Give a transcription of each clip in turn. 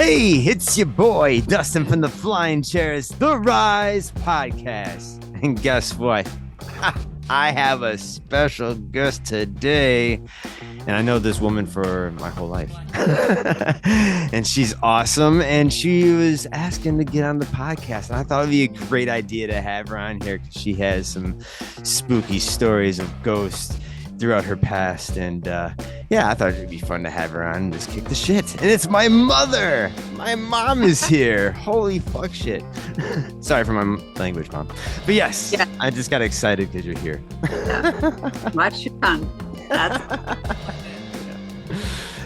Hey, it's your boy, Dustin from the Flying Chairs, The Rise Podcast. And guess what? I have a special guest today. And I know this woman for my whole life. And she's awesome. And she was asking to get on the podcast. And I thought it'd be a great idea to have her on here because she has some spooky stories of ghosts throughout her past. And yeah, I thought it'd be fun to have her on and just kick the shit. And it's my mother. My mom is here. Holy fuck shit. Sorry for my language, Mom. But yes, yeah. I just got excited because you're here. Watch your tongue.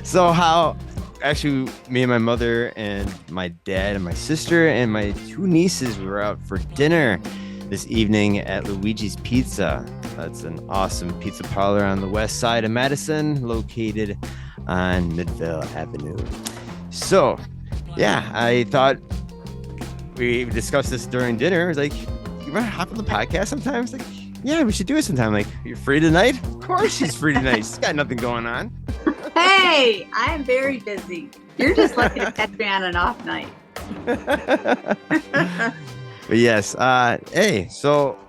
So how actually me and my mother and my dad and my sister and my two nieces were out for dinner this evening at Luigi's Pizza. That's an awesome pizza parlor on the west side of Madison, located on Midvale Avenue. So yeah, I thought we discussed this during dinner. It was like, you want to hop on the podcast sometime? It's like, yeah, we should do it sometime. Like, you're free tonight? Of course she's free tonight. She's got nothing going on. Hey, I am very busy. You're just lucky to catch me on an off night. But yes, hey, so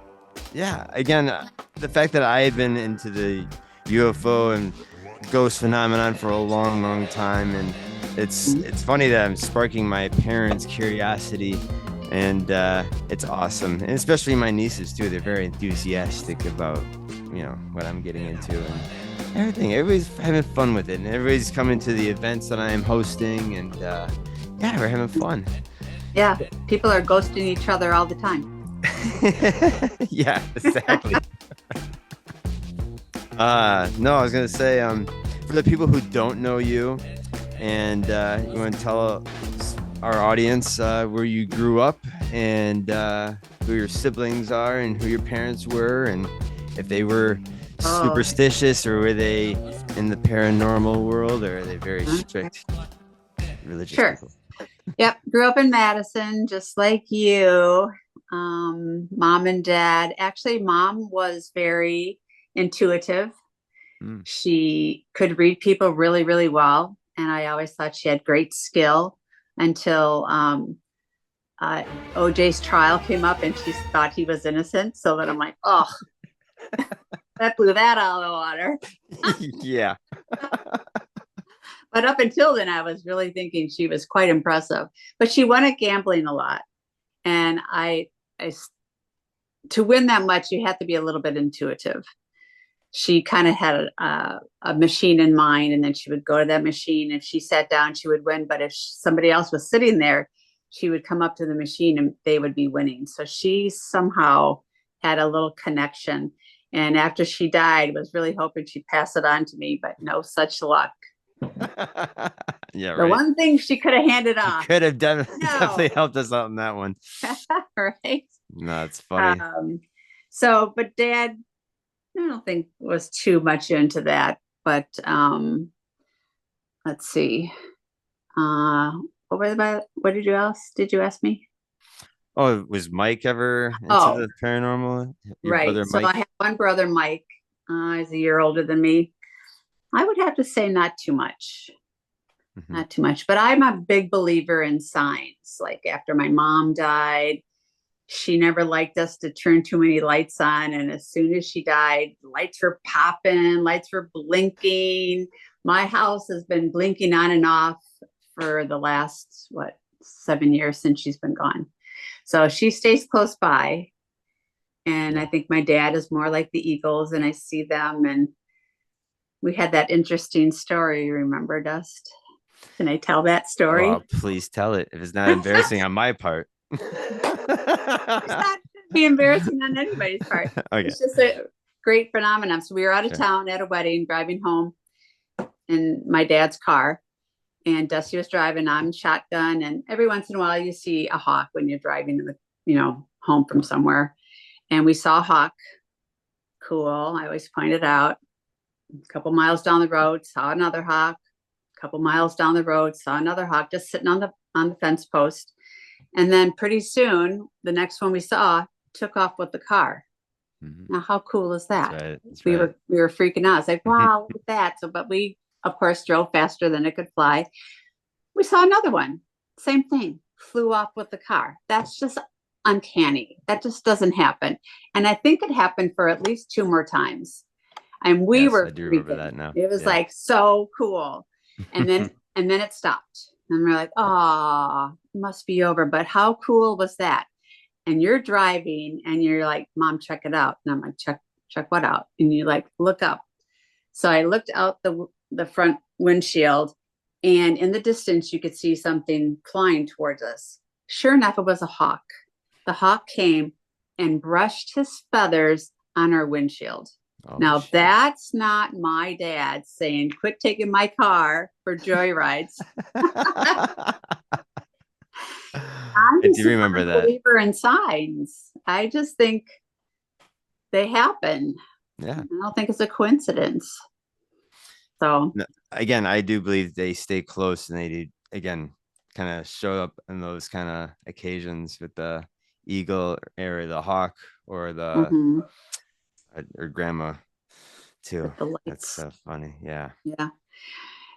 yeah, again, the fact that I had been into the UFO and ghost phenomenon for a long, long time, and it's funny that I'm sparking my parents' curiosity. And it's awesome, and especially my nieces too. They're very enthusiastic about, what I'm getting into and everything. Everybody's having fun with it, and everybody's coming to the events that I am hosting, and yeah, we're having fun. Yeah, people are ghosting each other all the time. Yeah, exactly. No, I was gonna say, for the people who don't know you, and you want to tell our audience where you grew up and who your siblings are and who your parents were, and if they were superstitious, or were they in the paranormal world, or are they very strict religious people? Yep, grew up in Madison just like you. Mom and dad, actually mom was very intuitive. She could read people really, really well, and I always thought she had great skill until OJ's trial came up and she thought he was innocent. So then I'm like, oh, that blew that out of the water. Yeah. But up until then, I was really thinking she was quite impressive. But she won at gambling a lot. And I to win that much, you have to be a little bit intuitive. She kind of had a machine in mind, and then she would go to that machine. If she sat down, she would win. But if somebody else was sitting there, she would come up to the machine and they would be winning. So she somehow had a little connection. And after she died, was really hoping she'd pass it on to me, but no such luck. Yeah, right. The one thing she could have handed on. Could have definitely helped us out in that one. Right? No, it's funny. But Dad, I don't think was too much into that. But let's see. What did you ask me? Oh, was Mike ever into the paranormal? Your right. brother, so Mike? I have one brother, Mike. He's a year older than me. I would have to say not too much. Mm-hmm. Not too much. But I'm a big believer in signs. Like after my mom died, she never liked us to turn too many lights on. And as soon as she died, lights were popping, lights were blinking. My house has been blinking on and off for the last, 7 years since she's been gone. So she stays close by. And I think my dad is more like the Eagles, and I see them. And we had that interesting story. Remember, Dust? Can I tell that story? Oh, please tell it. If it's not embarrassing on my part. It's not be embarrassing on anybody's part. Okay. It's just a great phenomenon. So we were out of town at a wedding, driving home in my dad's car, and Dusty was driving on shotgun. And every once in a while, you see a hawk when you're driving home from somewhere. And we saw a hawk. Cool. I always point it out. A couple miles down the road, saw another hawk. A couple miles down the road, saw another hawk just sitting on the fence post. And then pretty soon, the next one we saw took off with the car. Mm-hmm. Now, how cool is that? That's right. We were freaking out. It's like, wow, look at that. So, but we, of course, drove faster than it could fly. We saw another one. same thing, flew off with the car. That's just uncanny. That just doesn't happen. And I think it happened for at least two more times. And we Yes, I were do remember freaking. that now. It was Yeah. like so cool. And then and then it stopped. And we're like, oh, it must be over. But how cool was that? And you're driving and you're like, Mom, check it out. And I'm like, check what out? And you like look up. So I looked out the front windshield, and in the distance you could see something flying towards us. Sure enough, it was a hawk. The hawk came and brushed his feathers on our windshield. Oh Now shit. that's not my dad saying, quit taking my car for joyrides. I'm I just do a remember firm that. believer in signs. I just think they happen. Yeah. I don't think it's a coincidence. So, No, again, I do believe they stay close and they do, again, kind of show up in those kind of occasions with the eagle or the hawk or the mhm, or grandma too. with the That's lights. so funny. Yeah. Yeah.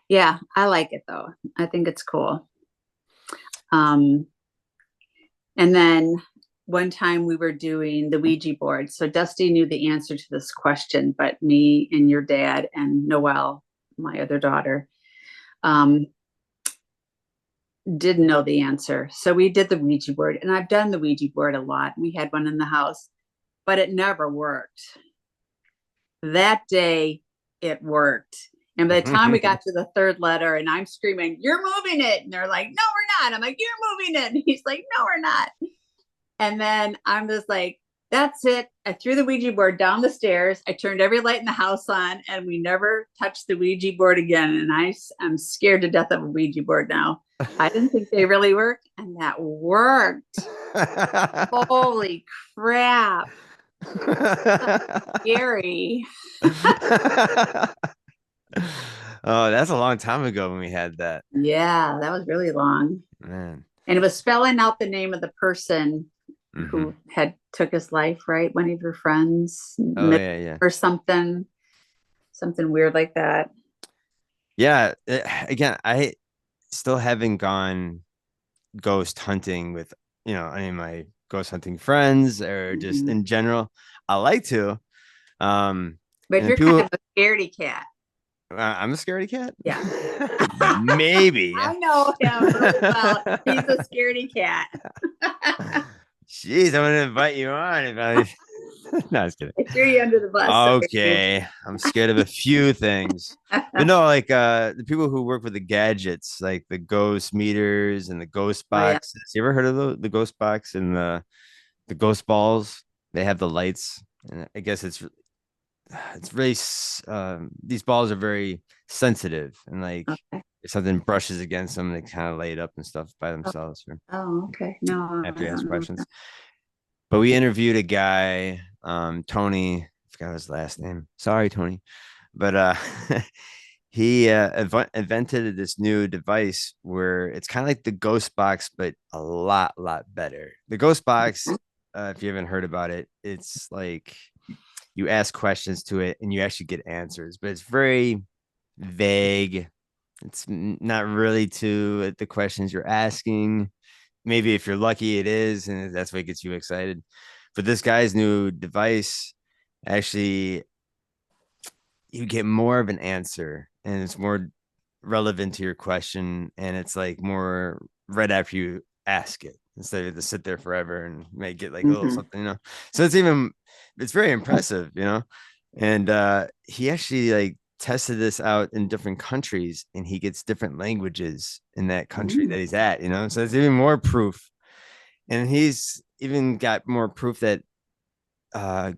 Yeah. I like it though. I think it's cool. Um, and then one time we were doing the Ouija board. So Dusty knew the answer to this question, but me and your dad and Noelle, my other daughter, um, didn't know the answer. So we did the Ouija board, and I've done the Ouija board a lot. We had one in the house, but it never worked. That day, it worked. And by the time we got to the third letter, and I'm screaming, "You're moving it!" And they're like, "No, we're not." I'm like, "You're moving it." And he's like, "No, we're not." And then I'm just like, "That's it." I threw the Ouija board down the stairs. I turned every light in the house on, and we never touched the Ouija board again. And I'm scared to death of a Ouija board now. I didn't think they really worked, and that worked. Holy crap. Scary. Oh, that's a long time ago when we had that. Yeah, that was really long. Man. And it was spelling out the name of the person Hmm. who had took his life, right? One of your friends, Oh yeah, yeah. or something weird like that. Yeah. Again, I still haven't gone ghost hunting with, any of my ghost hunting friends or just Mhm. in general. I like to. But And you're kind people, of a scaredy cat. I'm a scaredy cat. Yeah. Maybe. I know him really well. He's a scaredy cat. I Jeez, I'm gonna invite you on if I. No, I was kidding. threw you under the bus. Sorry. Okay, I'm scared of a few things, but no, like the people who work with the gadgets, like the ghost meters and the ghost Oh yeah. boxes. You ever heard of the ghost box and the ghost balls? They have the lights, and I guess it's really these balls are very sensitive, and like Okay. if something brushes against them, they kind of light up and stuff by Oh, themselves, or oh, okay. No, after I you ask don't know. questions. But we interviewed a guy, Tony. I forgot his last name. Sorry, Tony. But he invented this new device where it's kind of like the Ghost Box, but a lot better. The Ghost Box, if you haven't heard about it, it's like you ask questions to it and you actually get answers, but it's very vague. It's not really to the questions you're asking. Maybe if you're lucky, it is, and that's what gets you excited. But this guy's new device, actually, you get more of an answer, and it's more relevant to your question, and it's like more right after you ask it instead of to sit there forever and make it like a little Mhm. something. So it's very impressive. And he actually like tested this out in different countries, and he gets different languages in that country that Mm. he's at. So it's even more proof, and he's even got more proof that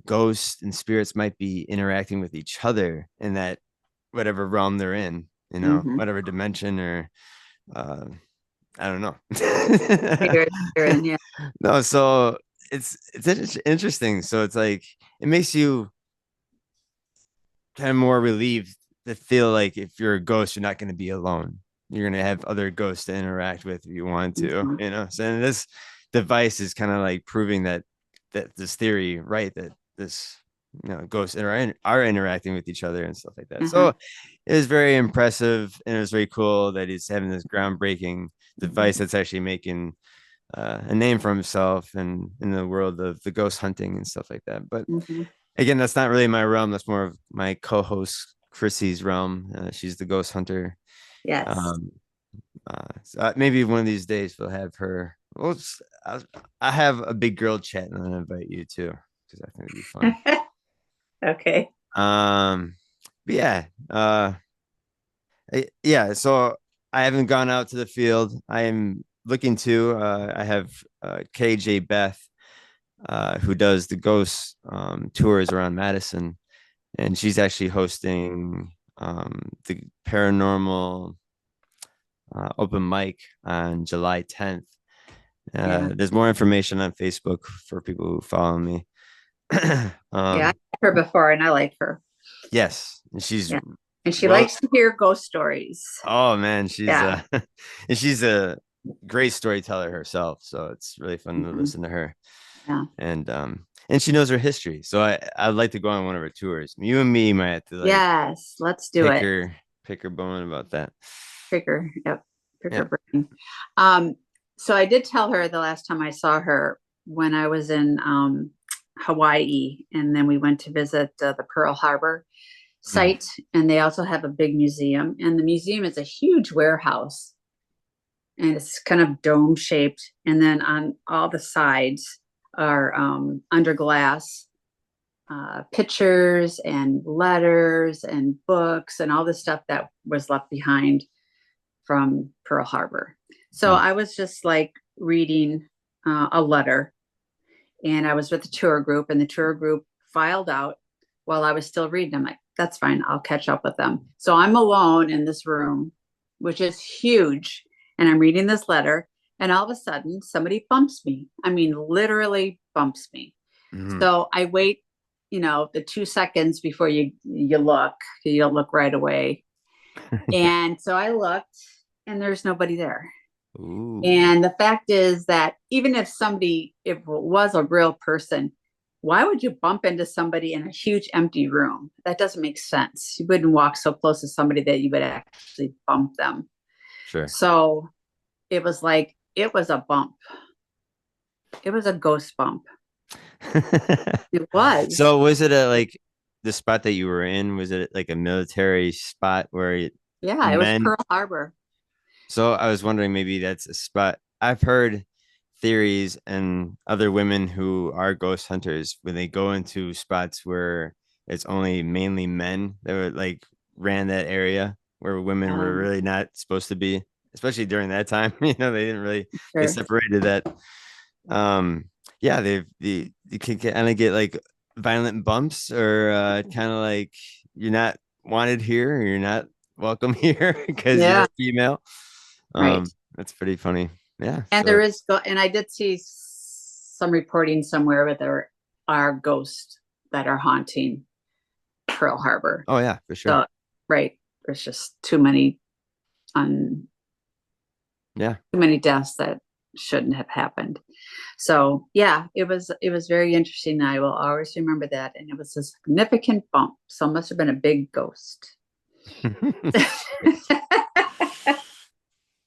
ghosts and spirits might be interacting with each other in that whatever realm they're in, Mhm. whatever dimension or uh, I don't know. You're in, yeah. No, so it's interesting. So it's like it makes you kind of more relieved to feel like if you're a ghost, you're not going to be alone. You're going to have other ghosts to interact with if you want Mhm. to. So this device is kind of like proving that this theory, right? That this ghosts are interacting with each other and stuff like that. Uh-huh. So it was very impressive, and it was very cool that he's having this groundbreaking device that's actually making a name for himself and in the world of the ghost hunting and stuff like that. But Hmm. again, that's not really my realm. That's more of my co-host Chrissy's realm. She's the ghost hunter. Yes. Um, so maybe one of these days we'll have her. I have a big girl chat, and I'll invite you too because I think it'd be fun. Okay. Um, but yeah, yeah. So I haven't gone out to the field. I am looking to. I have KJ Beth, who does the ghost tours around Madison, and she's actually hosting the paranormal open mic on July 10th. Yeah. There's more information on Facebook for people who follow me. Yeah. I um, met her before and I like her. yes, and she's Yeah. And she well. likes to hear ghost stories. Oh man, she's Yeah. and she's a great storyteller herself. So it's really fun to Mhm. listen to her, Yeah. and she knows her history. So I'd like to go on one of her tours. You and me might have to like Yes. Let's do pick it. her pick her bone about that. Trigger. Yep. Trigger Yep. brain. Um, so I did tell her the last time I saw her when I was in Hawaii, and then we went to visit the Pearl Harbor Mm. site, and they also have a big museum. And the museum is a huge warehouse, and it's kind of dome shaped. And then on all the sides are under glass pictures and letters and books and all the stuff that was left behind from Pearl Harbor. So Mm. I was just like reading a letter, and I was with the tour group, and the tour group filed out while I was still reading. I'm like, that's fine, I'll catch up with them. So I'm alone in this room, which is huge, and I'm reading this letter, and all of a sudden somebody bumps me. I mean, literally bumps me. Mm. So I wait, the 2 seconds before you'll look right away. And so I looked, and there's nobody there. Ooh. And the fact is that even if it was a real person, why would you bump into somebody in a huge empty room? That doesn't make sense. You wouldn't walk so close to somebody that you would actually bump them. Sure. So it was a bump. It was a ghost bump. It was. So was it a like the spot that you were in? Was it like a military spot where Yeah, it was men? Pearl Harbor. So I was wondering maybe that's a spot. I've heard theories and other women who are ghost hunters when they go into spots where it's only mainly men that were like ran that area where women were Um, really not supposed to be, especially during that time. They didn't really they sure. separated that. Um, yeah, you can kind of get like violent bumps or kind of like you're not wanted here or you're not welcome here because you're Yeah, a female. right. That's pretty funny. Yeah. And So, and I did see some reporting somewhere where there are ghosts that are haunting Pearl Harbor. oh yeah, for sure. So, right, there's just un, Yeah. too many deaths that shouldn't have happened. So, yeah, it was very interesting. I will always remember that, and it was a significant bump. So, it must have been a big ghost.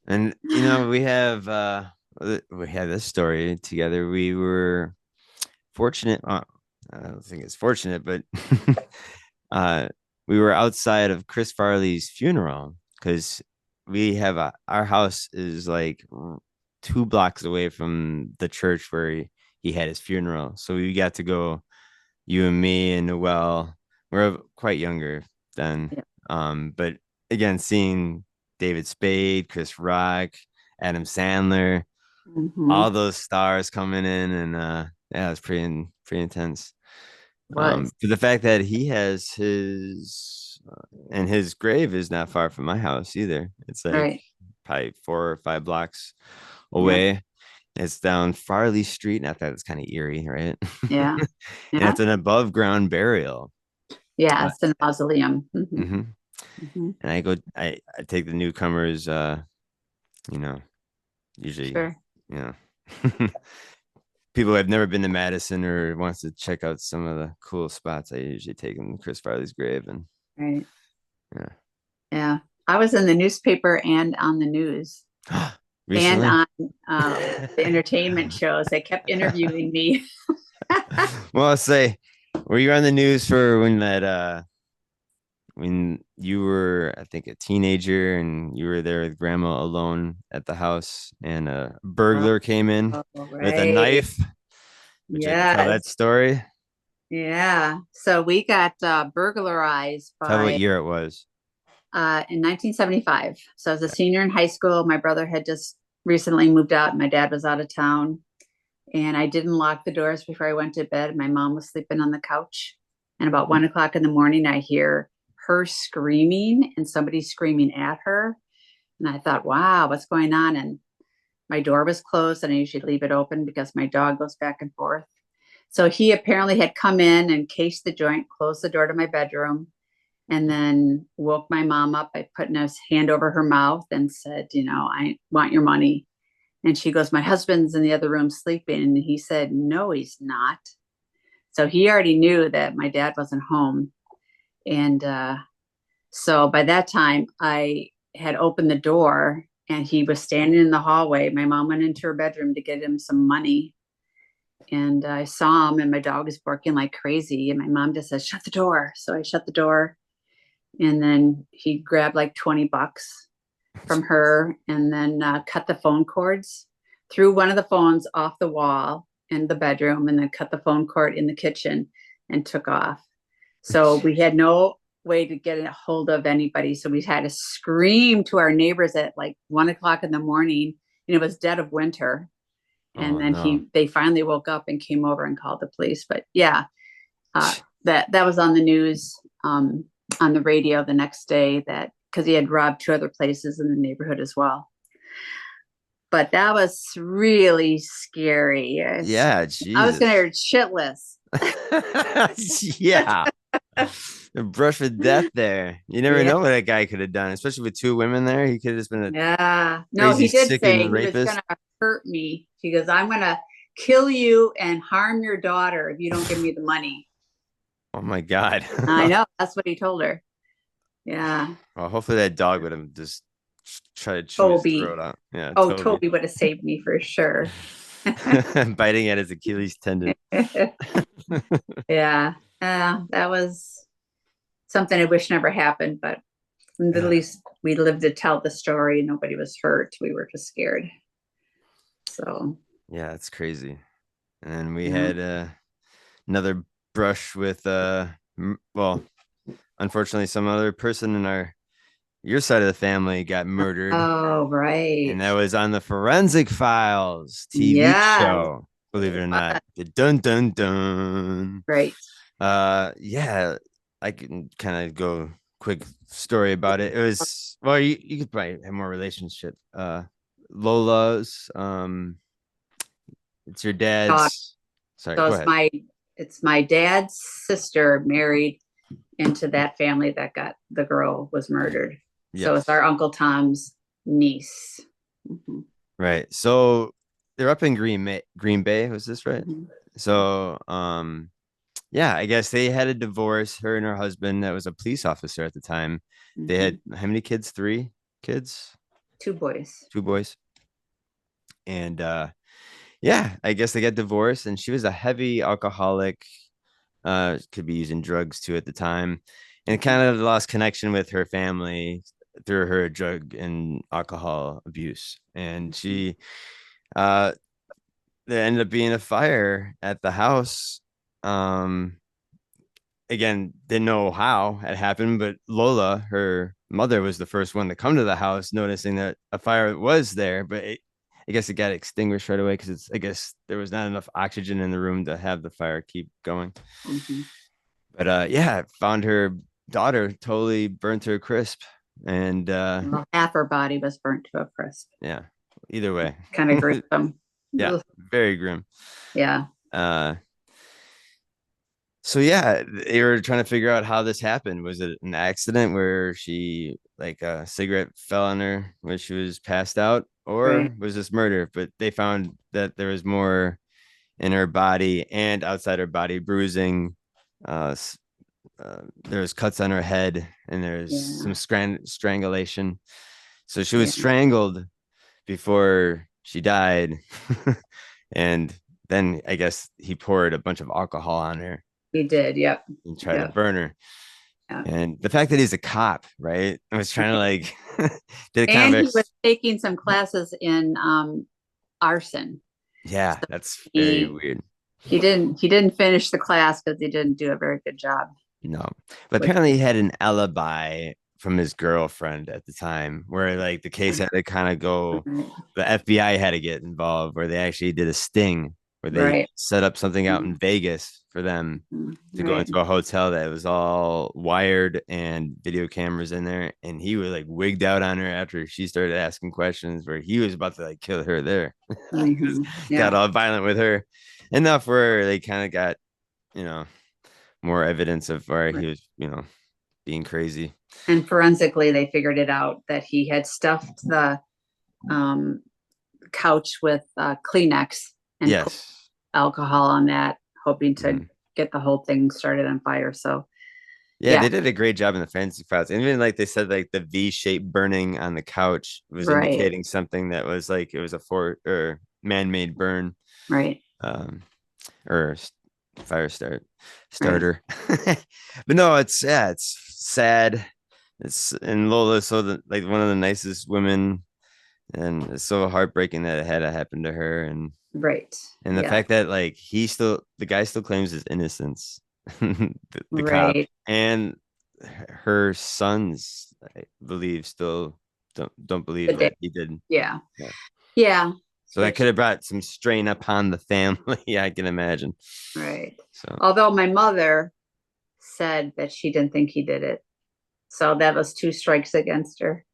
And we had this story together. We were fortunate. I don't think it's fortunate, but uh, we were outside of Chris Farley's funeral because our house is like 2 blocks away from the church where he had his funeral. So we got to go, you and me and Noel. We're quite younger then. Yeah. But again, seeing David Spade, Chris Rock, Adam Sandler, Mm-hmm. all those stars coming in, and yeah, it was pretty intense. Was For the fact that he has and his grave is not far from my house either. It's like right. probably 4 or 5 blocks Yeah. away. It's down Farley Street. Not that it's kind of eerie, right? Yeah. And Yeah. it's an above ground burial. Yeah. Uh, It's a mausoleum. Hmm. mhm. Hmm. And I take the newcomers, you know, usually, Sure. you know, people who have never been to Madison or wants to check out some of the cool spots, I usually take them to Chris Farley's grave. And Right. yeah. Yeah. I was in the newspaper and on the news and Recently. on the entertainment shows. They kept interviewing me. Well, I'll say, were you on the news for when you were, I think, a teenager and you were there with grandma alone at the house and a Oh, burglar came in with a right. knife? Would you like to tell that Yes. story? Yeah. So we got burglarized Tell what by year it was. in 1975. So I was a senior in high school. My brother had just recently moved out, and my dad was out of town. And I didn't lock the doors before I went to bed. My mom was sleeping on the couch. And about 1 o'clock in the morning, I hear her screaming and somebody screaming at her. And I thought, wow, what's going on? And my door was closed, and I usually leave it open because my dog goes back and forth. So he apparently had come in and cased the joint, closed the door to my bedroom, and then woke my mom up by putting his hand over her mouth and said, I want your money. And she goes, my husband's in the other room sleeping. And he said, no, he's not. So he already knew that my dad wasn't home. And so by that time, I had opened the door and he was standing in the hallway. My mom went into her bedroom to get him some money. And I saw him, and my dog was barking like crazy. And my mom just said, shut the door. So I shut the door. And then he grabbed like 20 bucks from her and then cut the phone cords, threw one of the phones off the wall in the bedroom, and then cut the phone cord in the kitchen and took off. So we had no way to get a hold of anybody. So we had to scream to our neighbors at like 1 o'clock in the morning, and it was dead of winter. And Oh then no. they finally woke up and came over and called the police. But yeah, that was on the news, on the radio the next day, that because he had robbed two other places in the neighborhood as well. But that was really scary. Yeah, I was Jesus. gonna shitless. Yeah. A brush with death there. You never Yeah. know what that guy could have done, especially with two women there. He could have just been a Yeah. No, crazy, he did sickened say he was rapist. gonna hurt me. He goes, I'm gonna kill you and harm your daughter if you don't give me the money. Oh my God. I know, that's what he told her. Yeah. Well, hopefully that dog would have just tried to chew his Toby. throat out. Yeah, Oh, Toby. Toby would have saved me for sure. Biting at his Achilles tendon. Yeah. That was something I wish never happened, but at Yeah. least we lived to tell the story. Nobody was hurt. We were just scared. So, Yeah, it's crazy. And then we yeah. had another brush with well, unfortunately some other person in our your side of the family got murdered, Oh, and right. that was on the Forensic Files TV Yes. show, believe it or Uh, not. The dun dun dun. right. Yeah, I can kind of go quick story about it. It was, well, you could probably have more relationship. Lola's it's your Uh, dad's, sorry, so go ahead. it's my dad's sister married into that family that got the girl was murdered. So it's Yes. our Uncle Tom's niece. Mhm. Right. So they're up in Green Bay, was this right? Mhm. So yeah, I guess they had a divorce, her and her husband that was a police officer at the time. They Mhm. had how many kids? Three kids, Two boys. two boys. And yeah, I guess they got divorced, and she was a heavy alcoholic, could be using drugs too at the time, and kind of lost connection with her family through her drug and alcohol abuse. And Mhm. she uh there ended up being a fire at the house. Um, again, didn't know how it happened, but Lola, her mother, was the first one to come to the house, noticing that a fire was there, but I guess it got extinguished right away because I guess there was not enough oxygen in the room to have the fire keep going. Mhm. But yeah, found her daughter totally burnt to a crisp, and Well, half her body was burnt to a crisp. yeah, either way, Kind of gruesome. yeah, Ugh. very grim. Yeah. Uh, So yeah, they were trying to figure out how this happened. Was it an accident where she like a cigarette fell on her when she was passed out, Right. or was this murder? But they found that there was more. in her body and outside her body, bruising. Uh, there's cuts on her head, and there's some Yeah. strangulation. So she was Yeah. strangled before she died. And then I guess he poured a bunch of alcohol on her He did. Yep. and tried to Yep. burn her. Yeah. And the fact that he's a cop, right? I was trying to like did a And he convex. was taking some classes in arson. Yeah, So that's very he weird. he didn't finish the class because he didn't do a very good job No, but with apparently he had an alibi from his girlfriend at the time, where like the case had to kind of go. right. The FBI had to get involved, where they actually did a sting, where they Right. set up something out in Vegas for them to go Right. into a hotel that was all wired and video cameras in there. And he was like wigged out on her after she started asking questions, where he was about to like kill her there. Got Yeah. all violent with her enough where they kind of got, you know, more evidence of where Right. he was, being crazy. And forensically, they figured it out that he had stuffed the um, couch with Kleenex and put Yes. alcohol on that, hoping to Mhm. get the whole thing started on fire. So, Yeah, yeah, they did a great job in the fantasy files. And even like they said, like the V-shaped burning on the couch was right, indicating something that was like it was a for or man-made burn, right, um, or fire right, starter. But no, it's sad. It's and Lola's so like one of the nicest women, and it's so heartbreaking that it had to happen to her. right. And the Yeah, fact that like the guy still claims his innocence, the cop, right. and her sons, I believe, still don't believe Good day. that he did. Yeah, Yeah. yeah. So that Which, could have brought some strain upon the family. I can imagine. right. So Although my mother said that she didn't think he did it. So that was two strikes against her.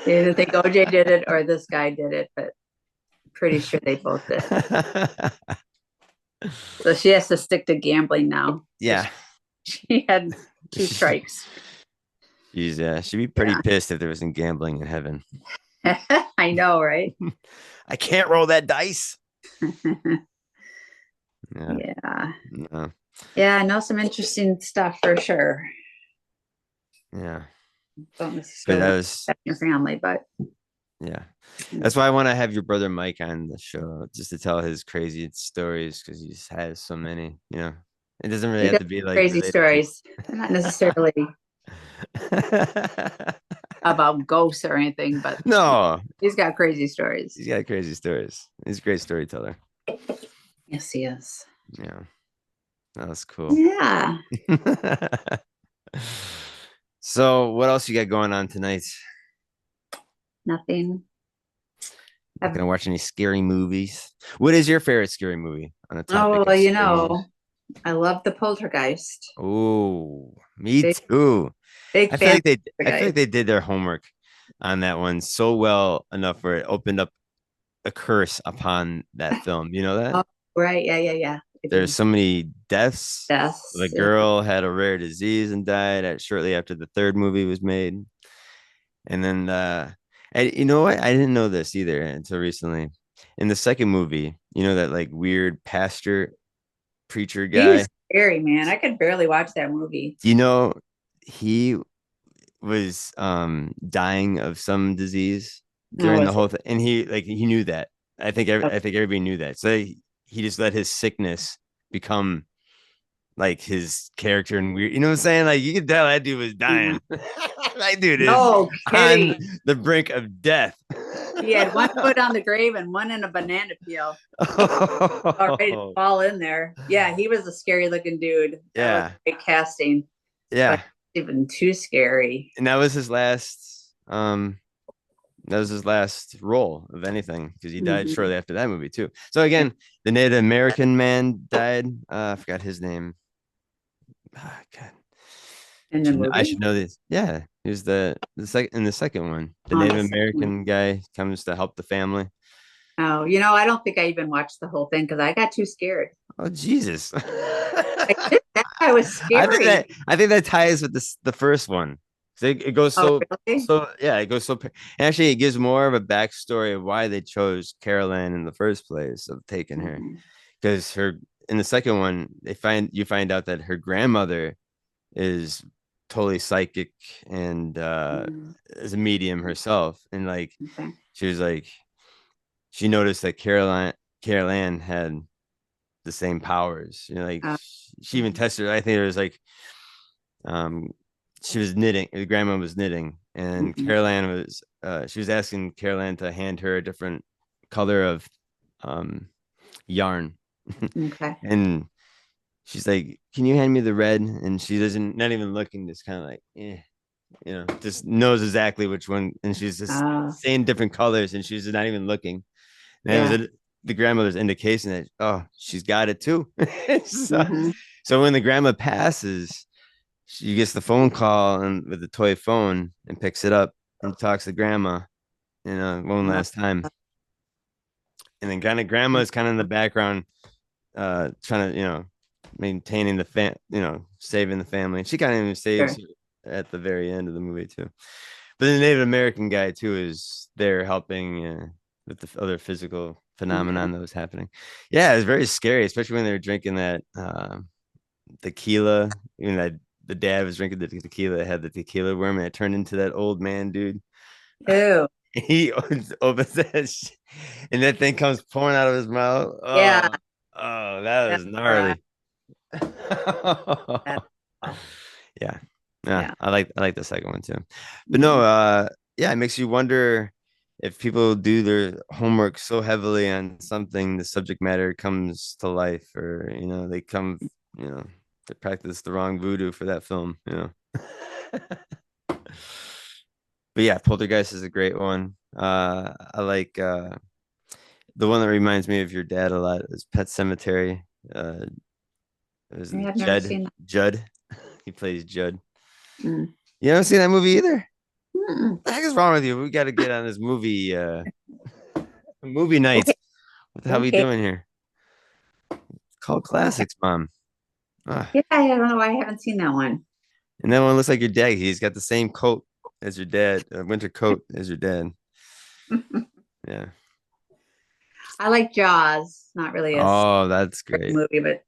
She didn't think OJ did it or this guy did it, but pretty sure they both did. So she has to stick to gambling now because yeah. she had two strikes. She'd be pretty Yeah. pissed if there wasn't gambling in heaven. I know, right? I can't roll that dice. Yeah. Yeah. No. Yeah, I know some interesting stuff for sure. Yeah. Don't But that necessarily was have your family, but Yeah. That's why I want to have your brother Mike on the show just to tell his crazy stories because he just has so many, It doesn't really he have does to be like crazy related to stories. They're not necessarily about ghosts or anything, but No, he's got crazy stories. he's got crazy stories. He's a great storyteller. Yes, he is. Yeah, that was cool. Yeah. So, what else you got going on tonight? Nothing. Not gonna watch any scary movies. What is your favorite scary movie on the Oh, topic well, of scary movies? I love the Poltergeist. Oh, me Big, too. big I feel fan like they of the I feel guy. like they did their homework on that one so well enough where it opened up a curse upon that film. You know that? Oh, right. Yeah, yeah, yeah. I There's do. so many deaths. The Yes. Yeah. girl had a rare disease and died shortly after the third movie was made. And then you know what? I didn't know this either until recently. In the second movie, that like weird pastor preacher He was guy, scary, man. I could barely watch that movie. you know, he was dying of some disease How during the was it? whole thing, and he knew that. Oh, I think everybody knew that. So he just let his sickness become like his character and weird. You know what I'm saying? Like you could tell that dude was yeah. dying. That dude is No on kidding. the brink of death. He had one foot on the grave and one in a banana peel, all ready to Oh, fall in there. Yeah, he was a scary looking dude. That was yeah, great casting, but yeah. even too scary. And that was his last. That was his last role of anything because he died Mhm. shortly after that movie too. So again, the Native American man died. I forgot his name. God, In the I movie? should know this. Yeah, he was the second in the second one. The On the Native second one. American guy comes to help the family. Oh, I don't think I even watched the whole thing because I got too scared. Oh Jesus! I did. That guy was scary. I think that ties with the first one. So it goes Oh, really? yeah, it goes and actually it gives more of a backstory of why they chose Carol Ann in the first place of taking her Mhm. because her in the second one, you find out that her grandmother is totally psychic and Mm, is a medium herself, and like okay. she was like she noticed that Carol Ann had the same powers. You know, like Uh, she even tested. I think it was like um she was knitting. The grandma was knitting, and mm, Carol Ann was she was asking Carol Ann to hand her a different color of um yarn, okay. and she's like, "Can you hand me the red?" And she doesn't, not even looking, just kind of like, just knows exactly which one. And she's just Uh, saying different colors, and she's not even looking. And it was yeah. the grandmother's indication that, oh, she's got it too. so, Hmm. so when the grandma passes, she gets the phone call and with the toy phone and picks it up and talks to grandma, one Uh, last time. And then kind of grandma is kind of in the background, trying to, maintaining the saving the family. She kind of even saves sure. her at the very end of the movie too. But the Native American guy too is there helping with the other physical Okay. phenomenon that was happening. Yeah, it was very scary, especially when they were drinking that tequila. Even that the dad was drinking the tequila, it had the tequila worm, and it turned into that old man dude. Ew. He opens that, and that thing comes pouring out of his mouth. Yeah. That That's was rough. gnarly. That's rough. Yeah. Yeah, Yeah. I like the second one too. But no, Mhm. yeah, it makes you wonder if people do their homework so heavily on something, the subject matter comes to life, or you know, to practice the wrong voodoo for that film. But yeah, Poltergeist is a great one. I like the one that reminds me of your dad a lot is Pet Cemetery. Uh, it was I've never Judd. seen that. Judd. He plays Judd. Mm. You haven't seen that movie either? Mm-mm. What the heck is wrong with you? We got to get on this movie night. Okay. What the hell are we Okay. doing here? It's called Okay. Classics, Mom. Ah. Yeah, I don't know why I haven't seen that one. And that one looks like your dad. He's got the same coat as your dad, a winter coat as your dad. Yeah. I like Jaws. Not really a scary Oh, that's great. movie, but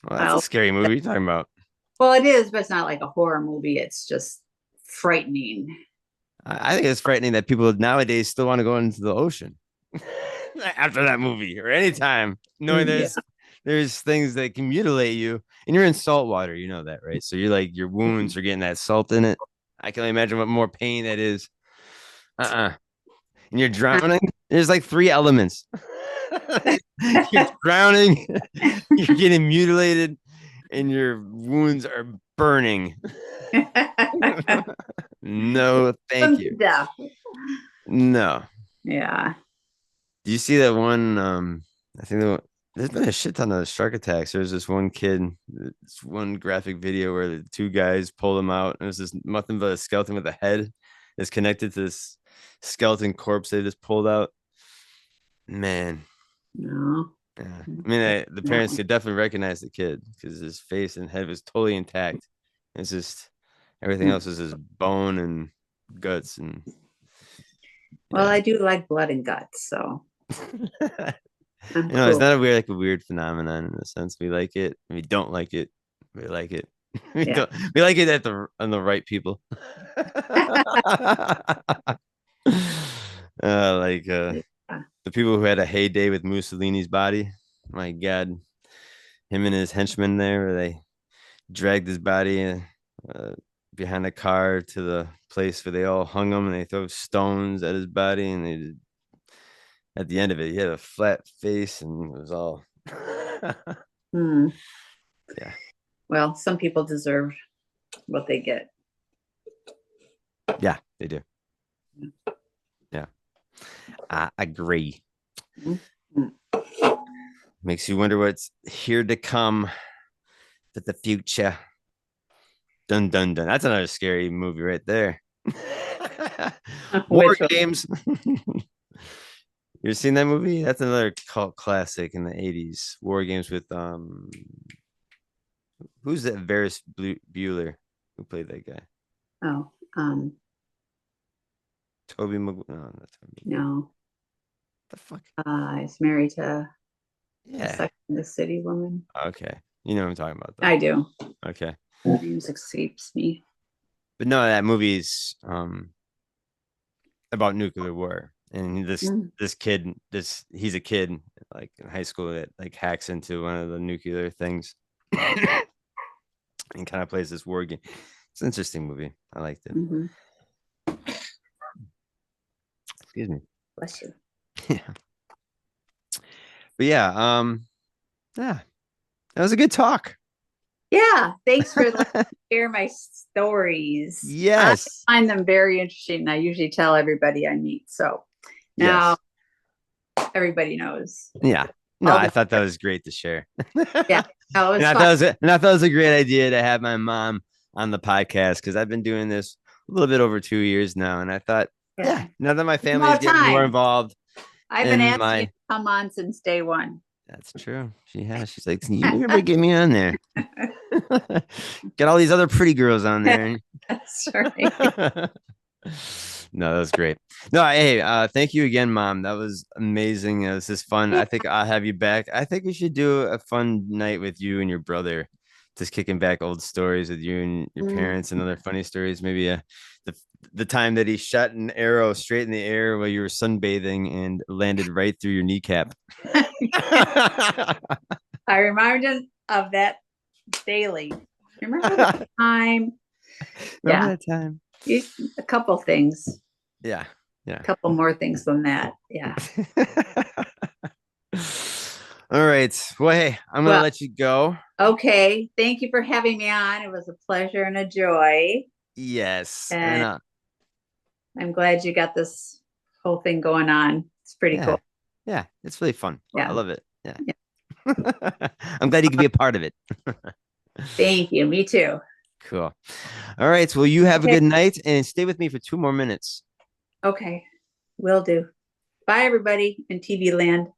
Well, that's a I'll, scary movie. What are you talking about? well, it is, but it's not like a horror movie. It's just frightening. I think it's frightening that people nowadays still want to go into the ocean after that movie or anytime, knowing Yeah. there's things that can mutilate you, and you're in salt water. You know that, right? So you're like your wounds are getting that salt in it. I can only imagine what more pain that is. And you're drowning. There's like three elements. You're drowning, you're getting mutilated, and your wounds are burning. No, thank Some you. stuff. No. Yeah. Do you see that one? I think there's been a shit ton of shark attacks. There's this one kid, this one graphic video where the two guys pulled him out, and it was this nothing but a skeleton with a head that's connected to this skeleton corpse they just pulled out. Man, No. yeah. I mean, the That parents one. could definitely recognize the kid because his face and head was totally intact. It's just everything else is just bone and guts and Well, yeah. I do like blood and guts, so I'm It's cool. not a weird phenomenon in a sense. We like it. We don't like it. We like it. We Yeah. don't. We like it at the on the right people. Like Yeah. the people who had a heyday with Mussolini's body. My God, him and his henchmen there, where they dragged his body uh, behind a car to the place where they all hung him, and they throw stones at his body, and at the end of it, he had a flat face, and it was all. Hmm. Yeah, Well, some people deserve what they get. yeah, they do. Yeah, I agree. Mhm. Makes you wonder what's here to come for the future. Dun dun dun. That's another scary movie right there. War Which one? Games. You ever seen that movie? That's another cult classic in the 80s. War Games with who's that? Varys Bueller, who played that guy? Oh, Toby Mag. No, not Toby. no. The fuck? He's married to. The Yeah. Sex and the City woman. Okay. You know what I'm talking about, I do. though. Okay. Names escapes me. But no, that movie's about nuclear war, and Mm. this kid, he's a kid like in high school that like hacks into one of the nuclear things and kind of plays this war game. It's an interesting movie. I liked it. Mm-hmm. Excuse me. Bless you. Yeah. But yeah, yeah, that was a good talk. Yeah, thanks for letting me share my stories. I Yes. find them very interesting. And I usually tell everybody I meet. So now Yes. everybody knows Yeah. No, all I the, thought that was great to share. yeah, no, it And was I fun. thought it was a great idea to have my mom on the podcast because I've been doing this a little bit over 2 years now. And I thought, yeah, Yeah. now that my It's family is about getting more time. involved I've been in asking you my to come on since day one. that's true. She has. She's like, you never get me on there. Get all these other pretty girls on there. That's right. No, that was great. No, hey, thank you again, Mom. That was amazing. This is fun. Yeah. I think I'll have you back. I think we should do a fun night with you and your brother, just kicking back old stories with you and your Mm. parents and other funny stories. Maybe the the time that he shot an arrow straight in the air while you were sunbathing and landed right through your kneecap. I remind him of that daily. Remember the time? Remember Yeah, that time? a couple things, Yeah, yeah. a couple more things than that. Yeah. All right. Well, hey, I'm gonna Well, let you go. okay. Thank you for having me on. It was a pleasure and a joy. Yes, and And I'm glad you got this whole thing going on. It's pretty yeah, cool. yeah, it's really fun. I Yeah. love it. Yeah. Yeah. I'm glad you could be a part of it. Thank you. Me too. Cool. All right. Well, you have a Okay. good night and stay with me for 2 more minutes. Okay. Will do. Bye, everybody in TV land.